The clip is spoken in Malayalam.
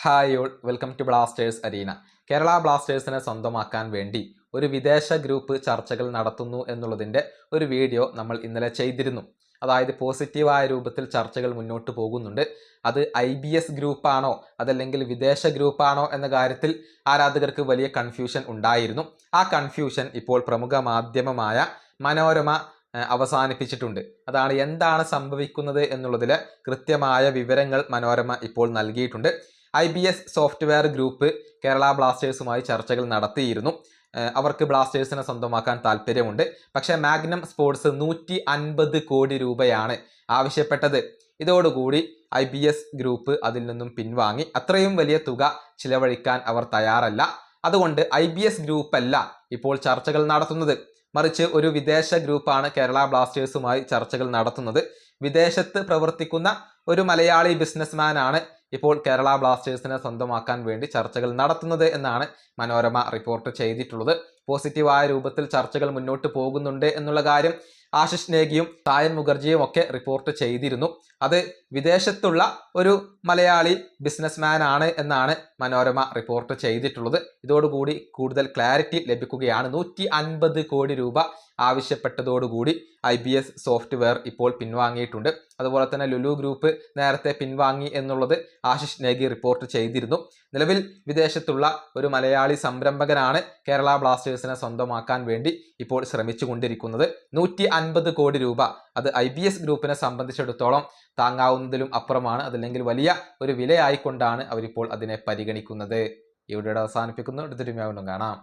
Hi all welcome to Blasters arena. Kerala ബ്ലാസ്റ്റേഴ്സിനെ സ്വന്തമാക്കാൻ വേണ്ടി ഒരു വിദേശ ഗ്രൂപ്പ് ചർച്ചകൾ നടത്തുന്നു എന്നുള്ളതിൻ്റെ ഒരു വീഡിയോ നമ്മൾ ഇന്നലെ ചെയ്തിരുന്നു. അതായത് പോസിറ്റീവായ രൂപത്തിൽ ചർച്ചകൾ മുന്നോട്ട് പോകുന്നുണ്ട്. അത് IBS ഗ്രൂപ്പാണോ അതല്ലെങ്കിൽ വിദേശ ഗ്രൂപ്പാണോ എന്ന കാര്യത്തിൽ ആരാധകർക്ക് വലിയ കൺഫ്യൂഷൻ ഉണ്ടായിരുന്നു. ആ കൺഫ്യൂഷൻ ഇപ്പോൾ പ്രമുഖ മാധ്യമമായ മനോരമ അവസാനിപ്പിച്ചിട്ടുണ്ട്. അതാണ് എന്താണ് സംഭവിക്കുന്നത് എന്നുള്ളതിൽ കൃത്യമായ വിവരങ്ങൾ മനോരമ ഇപ്പോൾ നൽകിയിട്ടുണ്ട്. IBS സോഫ്റ്റ്വെയർ ഗ്രൂപ്പ് കേരള ബ്ലാസ്റ്റേഴ്സുമായി ചർച്ചകൾ നടത്തിയിരുന്നു. അവർക്ക് ബ്ലാസ്റ്റേഴ്സിനെ സ്വന്തമാക്കാൻ താല്പര്യമുണ്ട്. പക്ഷേ മാഗ്നം സ്പോർട്സ് 150 കോടി രൂപയാണ് ആവശ്യപ്പെട്ടത്. ഇതോടുകൂടി IBS ഗ്രൂപ്പ് അതിൽ നിന്നും പിൻവാങ്ങി. അത്രയും വലിയ തുക ചിലവഴിക്കാൻ അവർ തയ്യാറല്ല. അതുകൊണ്ട് IBS ഗ്രൂപ്പല്ല ഇപ്പോൾ ചർച്ചകൾ നടത്തുന്നത്, മറിച്ച് ഒരു വിദേശ ഗ്രൂപ്പാണ് കേരള ബ്ലാസ്റ്റേഴ്സുമായി ചർച്ചകൾ നടത്തുന്നത്. വിദേശത്ത് പ്രവർത്തിക്കുന്ന ഒരു മലയാളി ബിസിനസ്മാൻ ആണ് ഇപ്പോൾ കേരള ബ്ലാസ്റ്റേഴ്സിനെ സ്വന്തമാക്കാൻ വേണ്ടി ചർച്ചകൾ നടത്തുന്നത് എന്നാണ് മനോരമ റിപ്പോർട്ട് ചെയ്തിട്ടുള്ളത്. പോസിറ്റീവായ രൂപത്തിൽ ചർച്ചകൾ മുന്നോട്ട് പോകുന്നുണ്ട് എന്നുള്ള കാര്യം ആശിഷ് നേഗിയും സായൻ മുഖർജിയും ഒക്കെ റിപ്പോർട്ട് ചെയ്തിരുന്നു. അത് വിദേശത്തുള്ള ഒരു മലയാളി ബിസിനസ്മാൻ ആണ് എന്നാണ് മനോരമ റിപ്പോർട്ട് ചെയ്തിട്ടുള്ളത്. ഇതോടുകൂടി കൂടുതൽ ക്ലാരിറ്റി ലഭിക്കുകയാണ്. 150 കോടി രൂപ ആവശ്യപ്പെട്ടതോടുകൂടി IBS സോഫ്റ്റ്വെയർ ഇപ്പോൾ പിൻവാങ്ങിയിട്ടുണ്ട്. അതുപോലെ തന്നെ ലുലു ഗ്രൂപ്പ് നേരത്തെ പിൻവാങ്ങി എന്നുള്ളത് ആശിഷ് നേഗി റിപ്പോർട്ട് ചെയ്തിരുന്നു. നിലവിൽ വിദേശത്തുള്ള ഒരു മലയാളി സംരംഭകനാണ് കേരള ബ്ലാസ്റ്റേഴ്സിനെ സ്വന്തമാക്കാൻ വേണ്ടി ഇപ്പോൾ ശ്രമിച്ചുകൊണ്ടിരിക്കുന്നത്. 150 കോടി രൂപ അത് IBS ഗ്രൂപ്പിനെ സംബന്ധിച്ചിടത്തോളം താങ്ങാവുന്നതിലും അപ്പുറമാണ്. അതല്ലെങ്കിൽ വലിയ ഒരു വിലയായിക്കൊണ്ടാണ് അവരിപ്പോൾ അതിനെ പരിഗണിക്കുന്നത്. ഈ വീഡിയോ അവസാനിപ്പിക്കുന്നു. അടുത്തൊരു വീഡിയോ കാണാം.